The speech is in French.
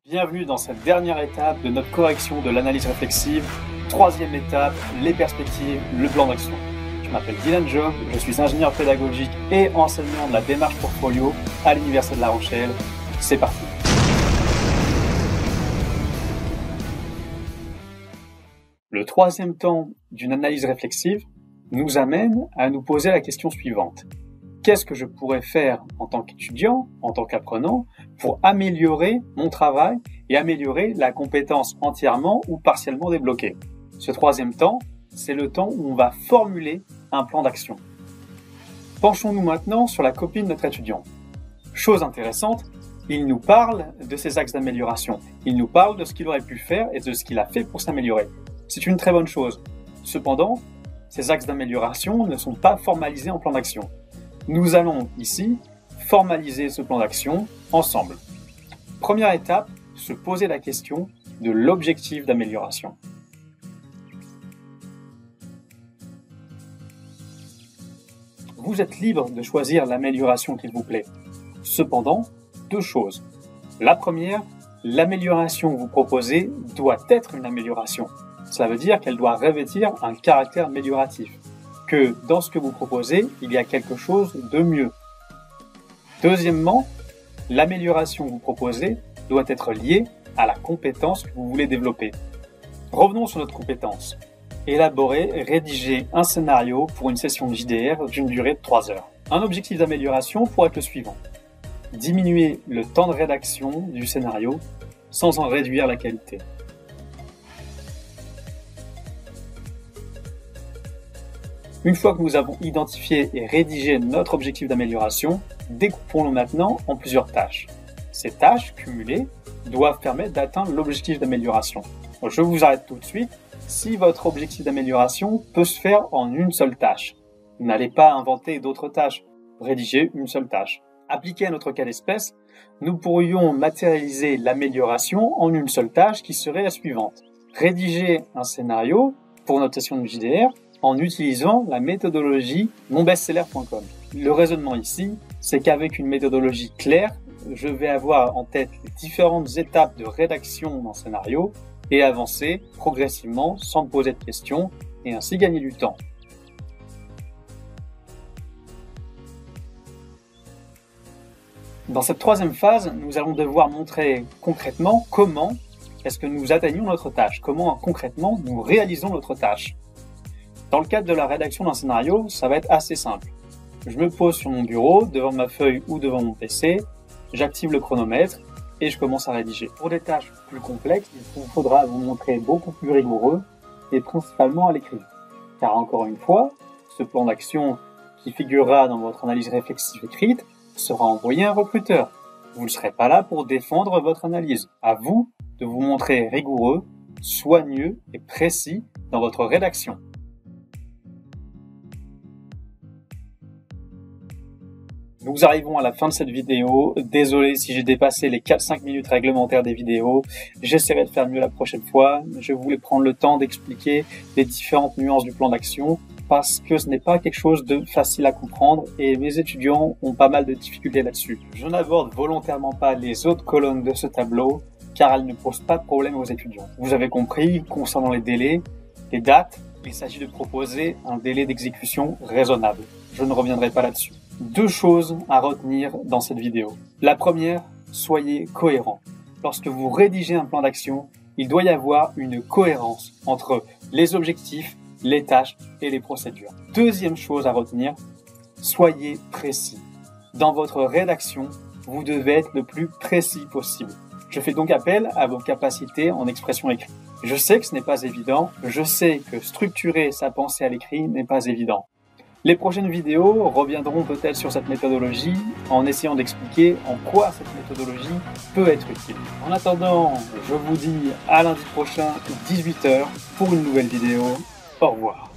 Bienvenue dans cette dernière étape de notre correction de l'analyse réflexive. Troisième étape, les perspectives, le plan d'action. Je m'appelle Dylan Job, je suis ingénieur pédagogique et enseignant de la démarche portfolio à l'Université de La Rochelle. C'est parti. Le troisième temps d'une analyse réflexive nous amène à nous poser la question suivante. Qu'est-ce que je pourrais faire en tant qu'étudiant, en tant qu'apprenant, pour améliorer mon travail et améliorer la compétence entièrement ou partiellement débloquée? Ce troisième temps, c'est le temps où on va formuler un plan d'action. Penchons-nous maintenant sur la copie de notre étudiant. Chose intéressante, il nous parle de ses axes d'amélioration. Il nous parle de ce qu'il aurait pu faire et de ce qu'il a fait pour s'améliorer. C'est une très bonne chose. Cependant, ces axes d'amélioration ne sont pas formalisés en plan d'action. Nous allons ici formaliser ce plan d'action ensemble. Première étape, se poser la question de l'objectif d'amélioration. Vous êtes libre de choisir l'amélioration qu'il vous plaît. Cependant, deux choses. La première, l'amélioration que vous proposez doit être une amélioration. Cela veut dire qu'elle doit revêtir un caractère amélioratif. Que dans ce que vous proposez, il y a quelque chose de mieux. Deuxièmement, l'amélioration que vous proposez doit être liée à la compétence que vous voulez développer. Revenons sur notre compétence. Élaborer, rédiger un scénario pour une session de JDR d'une durée de 3 heures. Un objectif d'amélioration pourrait être le suivant. Diminuer le temps de rédaction du scénario sans en réduire la qualité. Une fois que nous avons identifié et rédigé notre objectif d'amélioration, découpons-le maintenant en plusieurs tâches. Ces tâches cumulées doivent permettre d'atteindre l'objectif d'amélioration. Je vous arrête tout de suite. Si votre objectif d'amélioration peut se faire en une seule tâche, n'allez pas inventer d'autres tâches. Rédigez une seule tâche. Appliqué à notre cas d'espèce, nous pourrions matérialiser l'amélioration en une seule tâche qui serait la suivante. Rédiger un scénario pour notre session de JDR en utilisant la méthodologie monbestseller.com. Le raisonnement ici, c'est qu'avec une méthodologie claire, je vais avoir en tête les différentes étapes de rédaction d'un scénario et avancer progressivement sans me poser de questions et ainsi gagner du temps. Dans cette troisième phase, nous allons devoir montrer concrètement comment est-ce que nous atteignons notre tâche, comment concrètement nous réalisons notre tâche. Dans le cadre de la rédaction d'un scénario, ça va être assez simple. Je me pose sur mon bureau, devant ma feuille ou devant mon PC, j'active le chronomètre et je commence à rédiger. Pour des tâches plus complexes, il vous faudra vous montrer beaucoup plus rigoureux et principalement à l'écrit. Car encore une fois, ce plan d'action qui figurera dans votre analyse réflexive écrite sera envoyé à un recruteur. Vous ne serez pas là pour défendre votre analyse. À vous de vous montrer rigoureux, soigneux et précis dans votre rédaction. Nous arrivons à la fin de cette vidéo. Désolé si j'ai dépassé les 4-5 minutes réglementaires des vidéos. J'essaierai de faire mieux la prochaine fois. Je voulais prendre le temps d'expliquer les différentes nuances du plan d'action parce que ce n'est pas quelque chose de facile à comprendre et mes étudiants ont pas mal de difficultés là-dessus. Je n'aborde volontairement pas les autres colonnes de ce tableau car elles ne posent pas de problème aux étudiants. Vous avez compris, concernant les délais, les dates, il s'agit de proposer un délai d'exécution raisonnable. Je ne reviendrai pas là-dessus. Deux choses à retenir dans cette vidéo. La première, soyez cohérent. Lorsque vous rédigez un plan d'action, il doit y avoir une cohérence entre les objectifs, les tâches et les procédures. Deuxième chose à retenir, soyez précis. Dans votre rédaction, vous devez être le plus précis possible. Je fais donc appel à vos capacités en expression écrite. Je sais que ce n'est pas évident, je sais que structurer sa pensée à l'écrit n'est pas évident. Les prochaines vidéos reviendront peut-être sur cette méthodologie en essayant d'expliquer en quoi cette méthodologie peut être utile. En attendant, je vous dis à lundi prochain, 18 h, pour une nouvelle vidéo. Au revoir.